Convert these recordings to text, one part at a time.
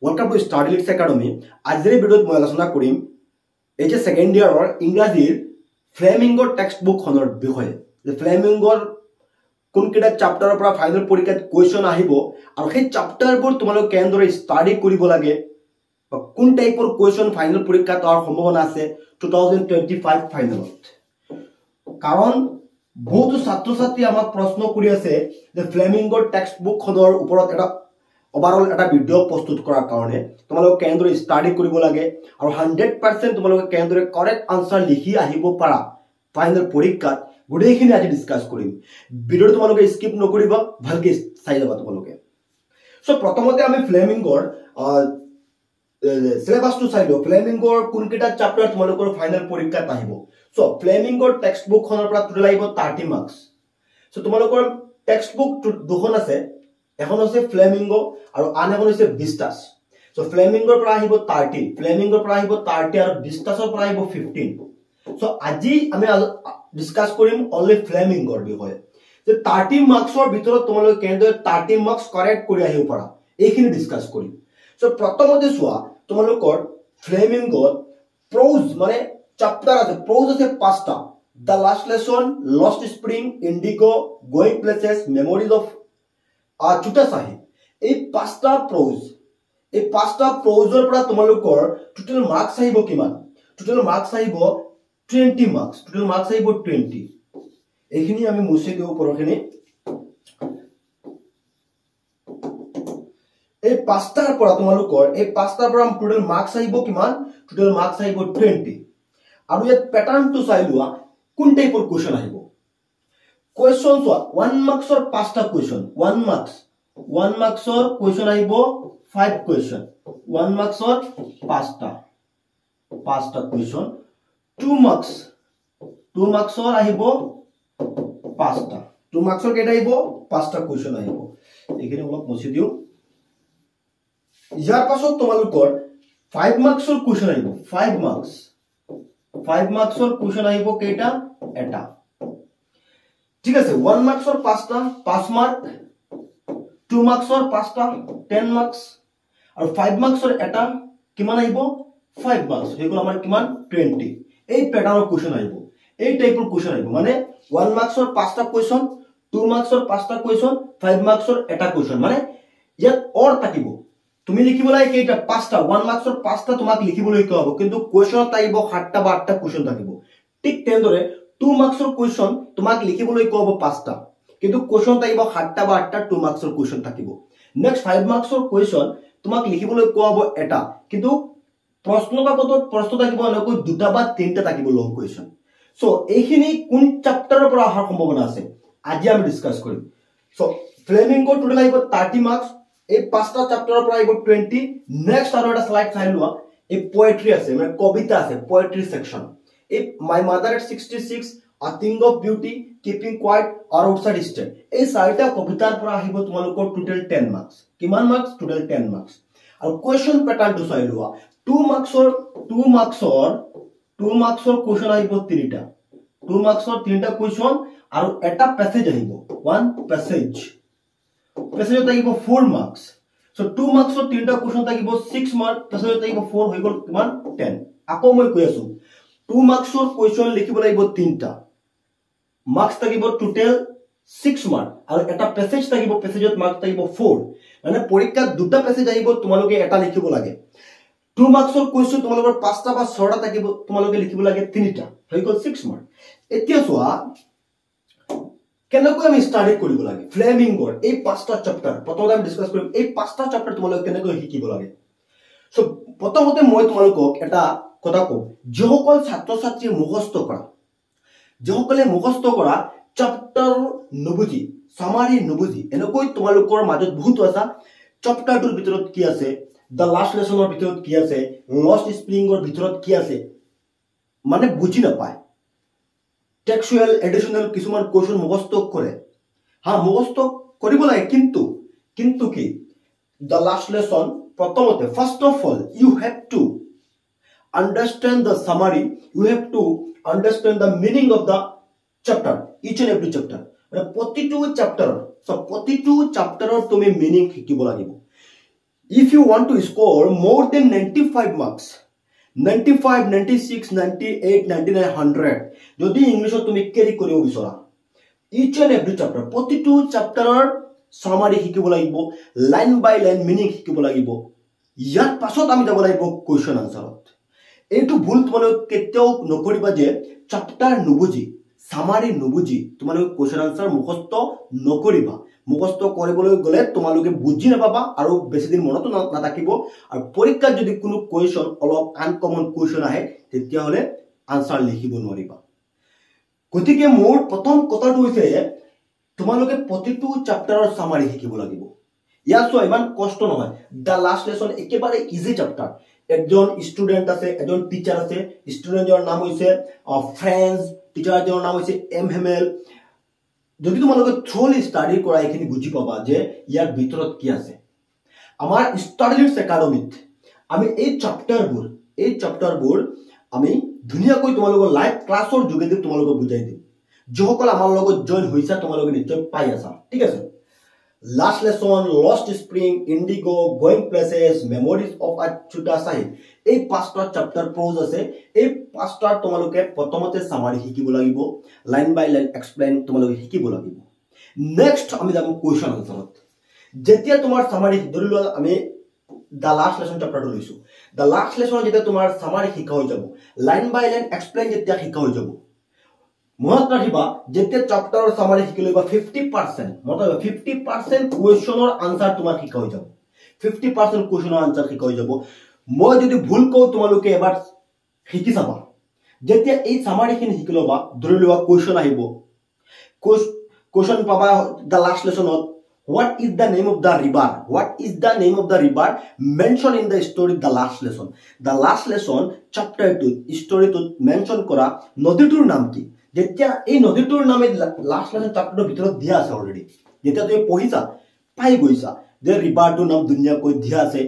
Welcome to Study Leaks Academy. আজিৰ ভিডিঅ'ত মই আলোচনা কৰিম এই যে সেকেন্ড ইয়াৰৰ ইংৰাজীৰ ফ্লেমিঙ্গৰ টেক্সট বুকখনৰ বিষয়ে। যে ফ্লেমিঙ্গৰ কোনকেইটা চাপ্টাৰৰ পৰা ফাইনেল পৰীক্ষাত কোৱেশ্চন আহিব আৰু সেই চাপ্টাৰবোৰ তোমালোকে কেনেদৰে ষ্টাডি কৰিব লাগে বা কোন টাইপৰ কোৱেশ্চন ফাইনেল পৰীক্ষাত অহাৰ সম্ভাৱনা আছে 2025 ফাইনেলত। কাৰণ বহুতো ছাত্ৰ ছাত্ৰী আমাক প্ৰশ্ন কৰি আছে যে ফ্লেমিঙ্গৰ টেক্সট বুকখনৰ ওপৰত এটা ওভাৰঅল এটা ভিডিঅ' প্ৰস্তুত কৰাৰ কাৰণে তোমালোকে কেনেদৰে ষ্টাডি কৰিব লাগে আৰু 100% তোমালোকে কেনেদৰে কাৰেক্ট আনসাৰ লিখি আহিব পাৰা ফাইনেল পৰীক্ষাত গোটেইখিনি আজি ডিসকাস কৰিম। ভিডিঅ'টো তোমালোকে স্কিপ নকৰিবা, ভালকে চাই যাবা তোমালোকে। সো প্ৰথমতে আমি ফ্লেমিঙ্গৰ সিলেবাসটো চাই লওঁ। ফ্লেমিঙ্গৰ কোনকেইটা চাপ্টাৰ তোমালোকৰ ফাইনেল পৰীক্ষাত আহিব। সো ফ্লেমিঙ্গৰ টেক্সট বুকখনৰ পৰা টোটেল আহিব 30 মাৰ্কস। সো তোমালোকৰ টেক্সট বুক দুখন আছে, এখন আছে ফ্লেমিঙ্গো আৰু আন এখন হৈছে ভিস্টাস। সো ফ্লেমিঙ্গৰ পৰা আহিব 30, ফ্লেমিঙ্গৰ পৰা আহিব 30 আৰু ভিস্টাসৰ পৰা আহিব 15। সো আজি আমি ডিসকাস কৰিম অনলি ফ্লেমিঙ্গৰ বিষয়ে। যে 30 মাৰ্কসৰ ভিতৰত তোমালোকে কেনেদৰে 30 মাৰ্কস কাৰেক্ট কৰি আহিব পাৰা এইখিনি ডিসকাস কৰিম। সো প্ৰথমতে চোৱা তোমালোকৰ ফ্লেমিঙ্গত প্ৰ'জ মানে চাপ্টাৰ আছে, প্ৰ'জ আছে 5টা। The last lesson, lost spring, Indigo, going places, memories of চুটা চাহি। এই 5টা প্ৰ'জ, এই 5টা প্ৰ'জৰ পৰা তোমালোকৰ টোটাল মাৰ্কস আহিব কিমান? টোটাল মাৰ্কস আহিব 20 মাৰ্কস। টোটাল মাৰ্কস আহিব 20। এইখিনি আমি মুছে দিও পৰখিনি। এই 5টাৰ পৰা তোমালোকৰ এই 5টাৰ পৰা টোটাল মাৰ্কস আহিব কিমান? টোটাল মাৰ্কস আহিব 20। আৰু ইয়াত প্যাটাৰ্নটো চাই লোৱা কোন টাইপৰ কোৱেশ্চন আহিব। কোৱেশ্চন চোৱা 1 মাৰ্কসৰ 5টা কোৱেশ্চন, 1 মাৰ্কসৰ কোৱেশ্চন আহিব 5 কোৱেশ্চন। 1 মাৰ্কসৰ 5টা কোৱেশ্চন। 2 মাৰ্কসৰ আহিব 5টা। 2 মাৰ্কসৰ কেইটা আহিব? 5টা কোৱেশ্চন আহিব। এইখিনি অলপ মুছি দিও। ইয়াৰ পাছত তোমালোকৰ 5 মাৰ্কসৰ কোৱেশ্চন আহিব। 5 মাৰ্কসৰ কোৱেশ্চন আহিব কেইটা? এটা। ঠিক আছে। 1 মাৰ্কসৰ 5টা 5 মাৰ্ক, 2 মাৰ্কসৰ 5টা 10 মাৰ্কস আৰু 5 মাৰ্কসৰ এটা কিমান আহিব? 5 মাৰ্কস। হেগল আমাৰ কিমান? 20। এই প্যাটাৰ্নৰ কোৱেশ্চন আহিব, এই টাইপৰ কোৱেশ্চন আহিব। মানে 1 মাৰ্কসৰ 5টা কোৱেশ্চন, 2 মাৰ্কসৰ 5টা কোৱেশ্চন, 5 মাৰ্কসৰ এটা কোৱেশ্চন। মানে ইয়াত অৰ থাকিব। তুমি লিখিব লাগে কেইটা? 5টা। 1 মাৰ্কসৰ 5টা তোমাক লিখিবলৈ কোৱা হ'ব, কিন্তু কোৱেশ্চনত থাকিব 7টা বা 8টা কোৱেশ্চন থাকিব। ঠিক তেনেদৰে 2 মাৰ্কসৰ কোৱেশ্চন তোমাক লিখিবলৈ কোৱা হ'ব 5টা, কিন্তু কোৱেশ্চন থাকিব 7টা বা 8টা 2 মাৰ্কসৰ কোৱেশ্চন থাকিব। নেক্সট 5 মাৰ্কসৰ কোৱেশ্চন তোমাক লিখিবলৈ কোৱা হ'ব এটা, কিন্তু প্ৰশ্ন কাকতত প্ৰশ্ন থাকিব এনেকৈ 2টা বা 3টা থাকিব লং কোৱেশ্চন। সো এইখিনি কোন চাপ্টাৰৰ পৰা অহাৰ সম্ভাৱনা আছে আজি আমি ডিসকাস কৰিম। সো ফ্লেমিঙ্গৰ টোটাল আহিব 30 মাৰ্কস। এই 5টা চাপ্টাৰৰ পৰা আহিব 20। নেক্সট আৰু এটা স্লাইড চাই লোৱা। এই পোয়েট্ৰি আছে, মানে কবিতা আছে, পোয়েট্ৰি সেকশন। এই my mother at 66, a thing of beauty, keeping quiet আৰু আউটসাইড ষ্টেট। এই 4টা কবিতাৰ পৰা আহিব তোমালোকৰ টোটাল 10 মাৰ্কস। কিমান মাৰ্কস? Total 10 marks. আৰু কোৱেশ্চন প্যাটাৰ্নটো চাই লোৱা। 2 মাৰ্কসৰ কোৱেশ্চন আহিব 3টা। 2 মাৰ্কসৰ 3টা কোৱেশ্চন আৰু এটা প্যাসেজ আহিব, 1 প্যাসেজ। প্যাসেজত আহিব 4 মাৰ্কস। সো 2 মাৰ্কসৰ 3টা কোৱেশ্চন থাকিব 6 মাৰ্ক, প্যাসেজত আহিব 4 হৈ গল কিমান? 10। আকৌ মই কৈ আছো 2 মাৰ্কসৰ কোৱেশ্চন লিখিব লাগিব 3টা। মাৰ্কস থাকিব টোটাল 6 মাৰ্ক আৰু এটা প্যাসেজ থাকিব, প্যাসেজত মাৰ্ক থাকিব 4। মানে পৰীক্ষাত দুটা প্যাসেজ আহিব, তোমালোকে এটা লিখিব লাগে। 2 মাৰ্কসৰ কোৱেশ্চন তোমালোকৰ 5টা বা 6টা থাকিব, তোমালোকে লিখিব লাগে 3টা, হৈ গল 6 মাৰ্ক। এতিয়া চোৱা কেনেকৈ আমি ষ্টাডি কৰিব লাগে ফ্লেমিঙ্গৰ এই 5টা চাপ্টাৰ। প্ৰথমতে আমি ডিসকাস কৰিম এই 5টা চাপ্টাৰ তোমালোকে কেনেকৈ শিকিব লাগে। সো প্ৰথমতে মই তোমালোকক এটা কথা কওঁ, যিসকল ছাত্ৰ ছাত্ৰীয়ে মুখস্থ কৰা চাপ্টাৰ নুবুজি, সামাৰি নুবুজি, এনেকৈ তোমালোকৰ মাজত বহুত আছে। চাপ্টাৰটোৰ ভিতৰত কি আছে, দ্য লাষ্ট লেসনৰ ভিতৰত কি আছে, লষ্ট স্প্ৰিংৰ ভিতৰত কি আছে, মানে বুজি নাপায়। টেক্সচুৱেল এডিশনাল কিছুমান কোৱেশ্চন মুখস্থ কৰে। মুখস্থ কৰিব লাগে, কিন্তু কি দ্য লাষ্ট লেসন প্ৰথমতে first of all you have to understand the summary, you have to understand the meaning of the chapter, each and every chapter. মানে প্ৰতিটো চাপ্টাৰৰ তুমি মিনিং শিকিব লাগিব। if you want to score more than 95 marks, 95, 96, 98, 99, 100, যদি ইংলিশত তুমি carry কৰিব বিচৰা, each and every chapter, প্ৰতিটো চেপ্টাৰৰ সামাৰি শিকিব লাগিব, লাইন বাই লাইন মিনিং শিকিব লাগিব। ইয়াৰ পাছত আমি যাব লাগিব কোৱেশ্চন আনসাৰত। এইটো ভুল তোমালোকে কেতিয়াও নকৰিবা যে চেপ্টাৰ নুবুজি, সামাৰি নুবুজি তোমালোকে কোৱেশ্চন আনসাৰ মুখস্থ নকৰিবা। মুখস্থ কৰিবলৈ গ'লে তোমালোকে বুজি নাপাবা আৰু বেছি দিন মনতো নাথাকিব, আৰু পৰীক্ষাত যদি কোনো কোৱেশ্চন অলপ আনকমন কোৱেশ্চন আহে তেতিয়াহ'লে আনসাৰ লিখিব নোৱাৰিবা। গতিকে মোৰ প্ৰথম কথাটো হৈছে তোমালোকে প্ৰতিটো চেপ্টাৰৰ সামাৰি শিকিব লাগিব। ইয়াৰ চোৱা ইমান কষ্ট নহয়। দ্য লাষ্ট লেসন একেবাৰে ইজি চেপ্টাৰ। একজন ষ্টুডেন্ট আছে, এজন টিচাৰ আছে, ষ্টুডেন্টৰ নাম হৈছে ফ্ৰেন্স, টিচাৰজনৰ নাম হৈছে এম হেমেল। যদি তোমালোকে থ্ৰলি ষ্টাডি কৰা এইখিনি বুজি পাবা যে ইয়াৰ ভিতৰত কি আছে। আমাৰ ষ্টাডিজ একাডেমীত আমি এই চেপ্টাৰবোৰ আমি ধুনীয়াকৈ তোমালোকৰ লাইভ ক্লাছৰ যোগেদি তোমালোকক বুজাই দিম। যিসকল আমাৰ লগত জইন হৈছা তোমালোকে নিশ্চয় পাই আছা, ঠিক আছে। Last lesson, lost spring, IndiGo, going places, memories of a ছোটা চাহিব, এই 5টা চেপ্টাৰ প্ৰ'জ আছে। এই 5টাৰ তোমালোকে প্ৰথমতে সামাৰি শিকিব লাগিব, লাইন বাই লাইন এক্সপ্লেইন তোমালোকে শিকিব লাগিব। নেক্সট আমি যাম কোৱেশ্চন আনসাৰত। যেতিয়া তোমাৰ সামাৰি ধৰি লোৱা আমি দ্য লাষ্ট লেসন চেপ্টাৰটো লৈছো, দ্য লাষ্ট লেসনত যেতিয়া তোমাৰ সামাৰি শিকা হৈ যাব, লাইন বাই লাইন এক্সপ্লেইন যেতিয়া শিকা হৈ যাব, মনত ৰাখিবা যেতিয়া চেপ্টাৰৰ সামাৰি শিকি লবা 50%, মনত 50% কোৱেশ্চনৰ আনসাৰ তোমাৰ শিকা হৈ যাব। 50% কোৱেশ্চনৰ আনসাৰ শিকা হৈ যাব। মই যদি ভুল কওঁ তোমালোকে এবাৰ শিকি চাবা। যেতিয়া এই সামাৰিখিনি শিকি লবা, ধৰি লোৱা কোৱেশ্চন আহিব, কোৱেশ্চন পাবা দ্য লাষ্ট লেসনত, what is the name of the river? What is the name of the river mentioned in the story the last lesson? The last lesson chapter 2 story to mention করা নদীটোৰ নাম কি? যেতিয়া এই নদীটোৰ নামে লাষ্ট লেসন চেপ্টাৰৰ ভিতৰত দিয়া আছে অলৰেডি, যেতিয়া তুমি পঢ়িছা পাই গৈছা যে ৰিভাৰটোৰ নাম ধুনীয়াকৈ দিয়া আছে।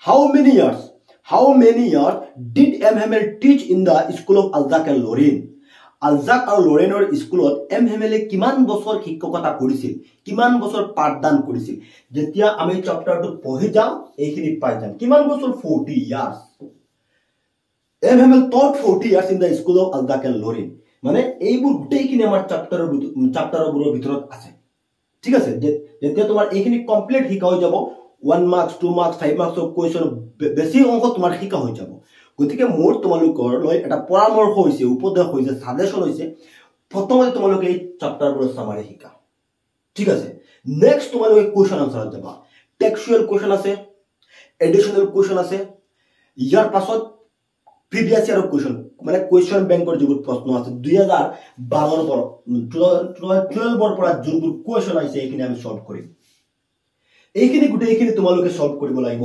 How many years did M. Hamel teach in the school of Alzac and Lorraine? আলজাক আৰু লৰেনৰ স্কুলত এম হেমেলে কিমান বছৰ শিক্ষকতা কৰিছিল, কিমান বছৰ পাঠদান কৰিছিল। যেতিয়া আমি চেপ্টাৰটো পঢ়ি যাম এইখিনি পাই যাম। কিমান বছৰ? 40 years. এম হেমেল taught 40 years in the school of Alzac and Lorraine. মানে এইবোৰ গোটেইখিনি আমাৰ চেপ্টাৰবোৰৰ ভিতৰত আছে, ঠিক আছে। যেতিয়া তোমাৰ এইখিনি কমপ্লিট শিকা হৈ যাব, 1 marks, 2 marks, 5 marks কোৱেশ্চন বেছি অংক তোমাৰ শিকা হৈ যাব। গতিকে মোৰ তোমালোকৰ লৈ এটা পৰামৰ্শ হৈছে, উপদেশ হৈছে, সাজেশন হৈছে, প্ৰথমতে তোমালোকে এই চেপ্টাৰবোৰৰ সামাৰি শিকা, ঠিক আছে। নেক্সট তোমালোকে কোৱেশ্চন আনসাৰত যাবা। টেক্সচুৱেল কোৱেশ্চন আছে, এডিশনাল কোৱেশ্চন আছে, ইয়াৰ পাছত প্ৰিভিয়াছ ইয়াৰৰ কোৱেশ্চন, মানে কোৱেশ্চন বেংকৰ যিবোৰ প্ৰশ্ন আছে 2012 পৰা 2012 পৰা যোনবোৰ কোৱেশ্চন আহিছে এইখিনি আমি সলভ কৰিম। এইখিনি গোটেইখিনি তোমালোকে সলভ কৰিব লাগিব।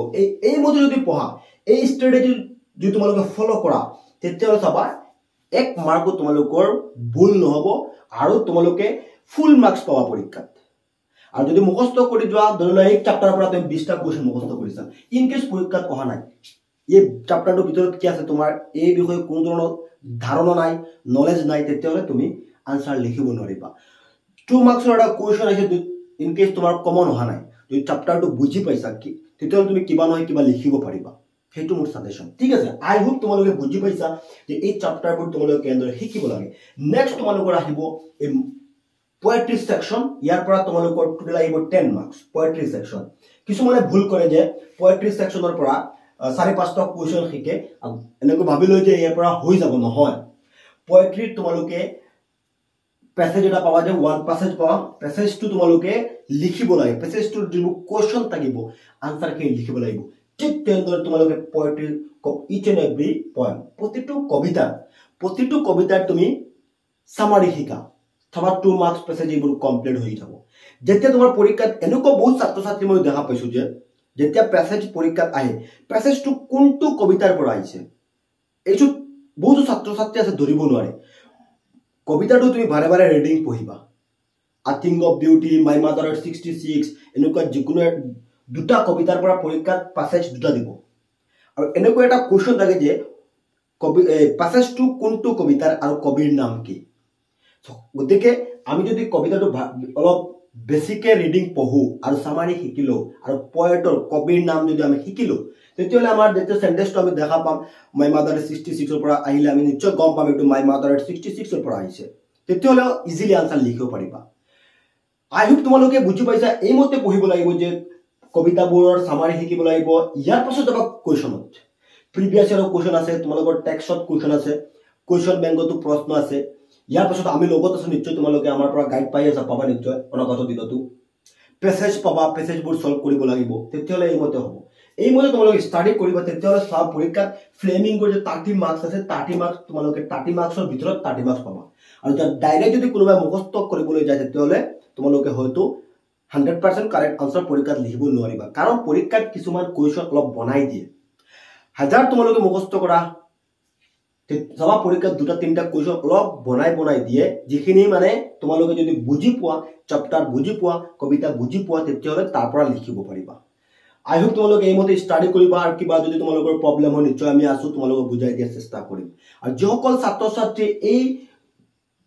এই মতে যদি পঢ়া, এই ষ্ট্ৰেটেজি যদি তোমালোকে ফলো কৰা, তেতিয়াহ'লে চাবা 1 মাৰ্কো তোমালোকৰ ভুল নহব আৰু তোমালোকে ফুল মাৰ্কস পাবা পৰীক্ষাত। আৰু যদি মুখস্থ কৰি যোৱা, ধৰি লোৱা এই চেপ্টাৰৰ পৰা তুমি 20টা কোৱেশ্চন মুখস্থ কৰিছা, ইন কেছ পৰীক্ষাত অহা নাই, এই চেপ্টাৰটোৰ ভিতৰত কি আছে তোমাৰ এই বিষয়ে কোনো ধৰণৰ ধাৰণা নাই, নলেজ নাই, তেতিয়াহ'লে তুমি আনসাৰ লিখিব নোৱাৰিবা। 2 মাৰ্কসৰ এটা কোৱেশ্চন আছে, ইন কেছ তোমাৰ কমন অহা নাই, যদি চেপ্টাৰটো বুজি পাইছা কি, তেতিয়াহ'লে তুমি কিবা নহয় কিবা লিখিব পাৰিবা। সেইটো মোৰ সাজেশন, ঠিক আছে। আই হোপ তোমালোকে বুজি পাইছা যে এই চেপ্টাৰবোৰ তোমালোকে কেনেদৰে শিকিব লাগে। নেক্সট তোমালোকৰ আহিব এই পোয়েট্ৰি সেকশন। ইয়াৰ পৰা তোমালোকৰ টোটাল আহিব 10 মাৰ্কস পোয়েট্ৰি সেকশন। কিছুমানে ভুল কৰে যে পোয়েট্ৰি সেকশনৰ পৰা 4-5টা কোৱেশ্চন শিকে, এনেকৈ ভাবি লয় যে ইয়াৰ পৰা হৈ যাব। নহয়, পোয়েট্ৰিত তোমালোকে প্যাসেজ এটা পাবা, যে 1 প্যাসেজ পাবা, প্যাসেজটো তোমালোকে লিখিব লাগে, প্যাসেজটোৰ যিবোৰ কোৱেশ্চন থাকিব আনসাৰখিনি লিখিব লাগিব। ঠিক তেনেদৰে তোমালোকে poetry is and every poem, প্ৰতিটো কবিতাৰ তুমি সামাৰি শিকা, অথবা 2 মাৰ্কস প্যাসেজ এইবোৰ কমপ্লিট হৈ যাব। যেতিয়া তোমাৰ পৰীক্ষাত এনেকুৱা বহুত ছাত্ৰ ছাত্ৰী মই দেখা পাইছো যে যেতিয়া প্যাসেজ পৰীক্ষাত আহে, প্যাসেজটো কোনটো কবিতাৰ পৰা আহিছে এইটো বহুত ছাত্ৰ ছাত্ৰী আছে ধৰিব নোৱাৰে। কবিতাটো তুমি বাৰে বাৰে ৰিডিং পঢ়িবা, a thing of beauty, my mother at 66, এনেকুৱা যিকোনো 2টা কবিতাৰ পৰা পৰীক্ষাত প্যাসেজ 2টা দিব। আৰু এনেকুৱা এটা কোৱেশ্চন থাকে যে প্যাসেজটো কোনটো কবিতাৰ আৰু কবিৰ নাম কি। গতিকে আমি যদি কবিতাটো অলপ বেছিকে ৰিডিং পঢ়ো আৰু সামাৰি শিকিলো আৰু পয়েটৰ কবিৰ নাম যদি আমি শিকিলো তেতিয়াহলে আমাৰ যেতিয়া সেন্টেন্সটো আমি দেখা পাম মাই মাদাৰ 66 ৰ পৰা আহিলে আমি নিশ্চয় গম পাম এটো মাই মাদাৰ 66 ৰ পৰা আহিছে তেতিয়াহলে ইজিলি আনসাৰ লিখিব পাৰিবা আই হোপ তোমালোকে বুজি পাইছা এই মতে পঢ়িব লাগিব যে কবিতাবোৰৰ সামাৰি শিকিব লাগিব ইয়াৰ পাছত যাব কোৱেশ্যনত প্ৰিভিয়াস ইয়াৰৰ কোৱেশ্যন আছে তোমালোকৰ টেক্সটত কোৱেশ্যন আছে কোৱেশ্যন বেংকতো প্ৰশ্ন আছে ইয়াৰ পাছত আমি লগত আছো নিশ্চয় তোমালোকে আমাৰ পৰা গাইড পাই আছা পাবা নিশ্চয় অনাগত দিনতো পেছেজ পাবা পেছেজবোৰ সলভ কৰিব লাগিব তেতিয়াহলে এই মতে হ'ব এই মতে তোমালোকে ষ্টাডি কৰিবা তেতিয়াহলে সব পৰীক্ষাত ফ্লেমিং কৰি 30 মাৰ্কস আছে 30 মাৰ্কস তোমালোকে 30 মাৰ্কসৰ ভিতৰত 30 মাৰ্কস পাবা আৰু ডাইৰেক্ট যদি কোনোবা মুখস্থ কৰিবলৈ যায় তেতিয়াহলে তোমালোকে হয়তো 100% কাৰেক্ট আনসাৰ পৰীক্ষাত লিখিব নোৱাৰিবা কাৰণ পৰীক্ষাত কিছুমান কোৱেশ্যন অলপ বনাই দিয়ে হাজাৰ তোমালোকে মুখস্থ কৰা সবা পৰীক্ষাত দুটা তিনটা কোৱেশ্যন অলপ বনাই দিয়ে যিখিনি মানে তোমালোকে যদি বুজি পোৱা চ্যাপ্টাৰ বুজি পোৱা কবিতা বুজি পোৱা তেতিয়াহলে তাৰ পৰা লিখিব পাৰিবা আই হোপ তোমালোকে এই মতে ষ্টাডি কৰিবা আৰু কিবা যদি তোমালোকৰ প্ৰবলেম হয় নিশ্চয় আমি আছো তোমালোকক বুজাই দিয়াৰ চেষ্টা কৰিম আৰু যিসকল ছাত্ৰ ছাত্ৰী এই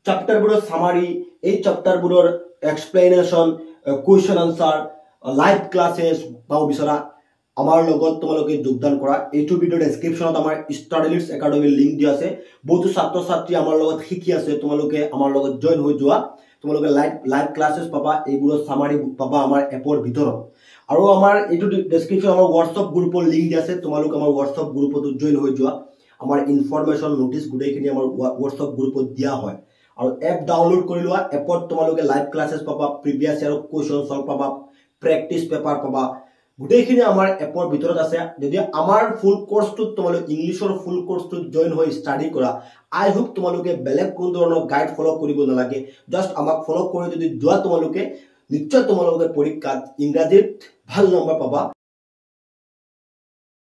চ্যাপ্টাৰবোৰৰ সামাৰি এই চ্যাপ্টাৰবোৰৰ explanation question answer live classes পাও বিচৰা আমাৰ লগত তোমালোকে যোগদান কৰা এইটো ভিডিও ডেসক্ৰিপচনত আমাৰ ষ্টাডিলিটস একাডেমি লিংক দিয়া আছে বহুতো ছাত্ৰ ছাত্ৰী আমাৰ লগত শিকি আছে তোমালোকে আমাৰ লগত জয়েন হৈ যোৱা তোমালোকে লাইভ ক্লাसेस পাবা এইবোৰৰ সামাৰি পাবা আমাৰ এপৰ ভিতৰত আৰু আমাৰ এইটো ডেসক্ৰিপচন আমাৰ WhatsApp গ্ৰুপৰ লিংক দিয়া আছে তোমালোকে আমাৰ WhatsApp গ্ৰুপত জয়েন হৈ যোৱা আমাৰ ইনফৰমেশন নোটিস গুটেইখিনি আমাৰ WhatsApp গ্ৰুপত দিয়া হয় আৰু এপ ডাউনলোড কৰি লোৱা এপত তোমালোকে লাইভ ক্লাसेस পাবা প্ৰিভিয়াস ইয়াৰ কোৱেশ্যন সলভ পাবা প্ৰেক্টিস পেপাৰ পাবা গুটেইখিনি আমাৰ এপৰ ভিতৰত আছে যদি আমাৰ ফুল কোৰ্সটো তোমালোকে ইংলিশৰ ফুল কোৰ্সটো জয়েন হৈ ষ্টাডি কৰা আই হোপ তোমালোকে বেলেগ কোন ধৰণৰ গাইড ফলো কৰিব নালাগে জাস্ট আমাক ফলো কৰি যদি যোৱা তোমালোকে নিশ্চয় তোমালোকে পৰীক্ষাত ইংৰাজীত ভাল নম্বৰ পাবা